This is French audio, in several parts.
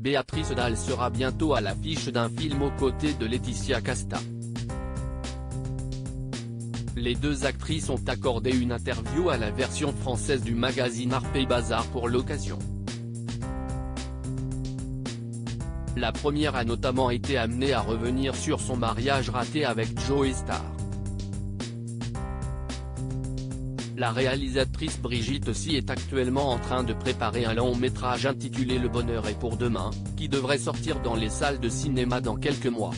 Béatrice Dalle sera bientôt à l'affiche d'un film aux côtés de Laetitia Casta. Les deux actrices ont accordé une interview à la version française du magazine Harper's Bazaar pour l'occasion. La première a notamment été amenée à revenir sur son mariage raté avec Joe Star. La réalisatrice Brigitte Sy est actuellement en train de préparer un long métrage intitulé Le bonheur est pour demain, qui devrait sortir dans les salles de cinéma dans quelques mois.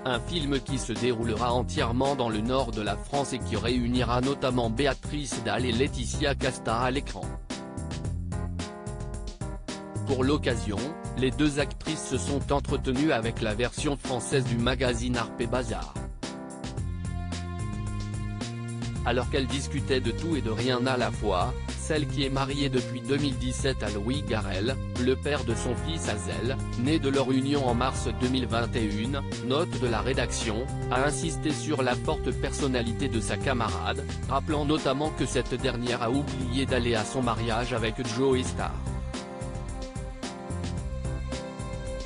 Un film qui se déroulera entièrement dans le nord de la France et qui réunira notamment Béatrice Dalle et Laetitia Casta à l'écran. Pour l'occasion, les deux actrices se sont entretenues avec la version française du magazine Harper's Bazaar. Alors qu'elles discutaient de tout et de rien à la fois, celle qui est mariée depuis 2017 à Louis Garrel, le père de son fils Azel, né de leur union en mars 2021, note de la rédaction, a insisté sur la forte personnalité de sa camarade, rappelant notamment que cette dernière a oublié d'aller à son mariage avec Joe Star.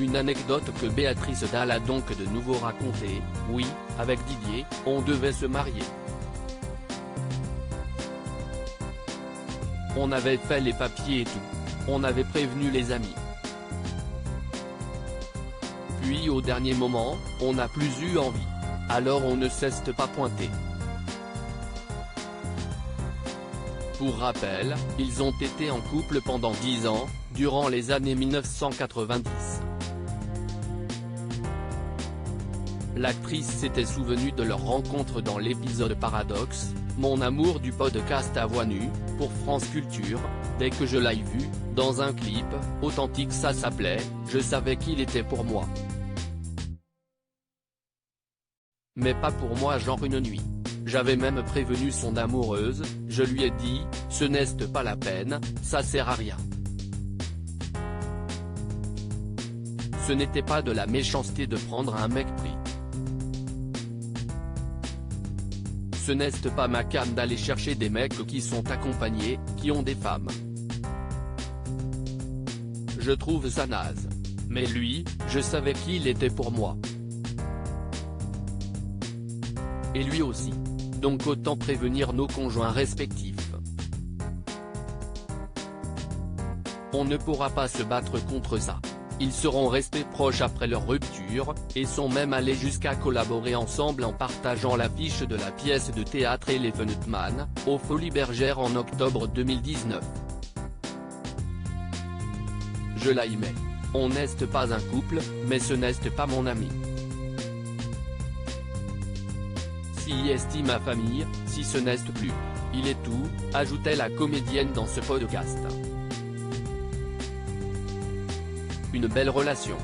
Une anecdote que Béatrice Dalle a donc de nouveau racontée: oui, avec Didier, on devait se marier. On avait fait les papiers et tout. On avait prévenu les amis. Puis au dernier moment, on n'a plus eu envie. Alors on ne s'est pas pointé. Pour rappel, ils ont été en couple pendant 10 ans, durant les années 1990. L'actrice s'était souvenue de leur rencontre dans l'épisode Paradoxe, Mon amour du podcast à voix nue, pour France Culture, dès que je l'ai vu, dans un clip, authentique ça s'appelait, je savais qu'il était pour moi. Mais pas pour moi genre une nuit. J'avais même prévenu son amoureuse, je lui ai dit, ce n'est pas la peine, ça sert à rien. Ce n'était pas de la méchanceté de prendre un mec pris. Ce n'est pas ma came d'aller chercher des mecs qui sont accompagnés, qui ont des femmes. Je trouve ça naze. Mais lui, je savais qu'il était pour moi. Et lui aussi. Donc autant prévenir nos conjoints respectifs. On ne pourra pas se battre contre ça. Ils seront restés proches après leur rupture, et sont même allés jusqu'à collaborer ensemble en partageant l'affiche de la pièce de théâtre Elephant Man, aux Folies Bergères en octobre 2019. Je l'aimais. On n'est pas un couple, mais ce n'est pas mon ami. Si est ma famille, si ce n'est plus. Il est tout, ajoutait la comédienne dans ce podcast. Une belle relation.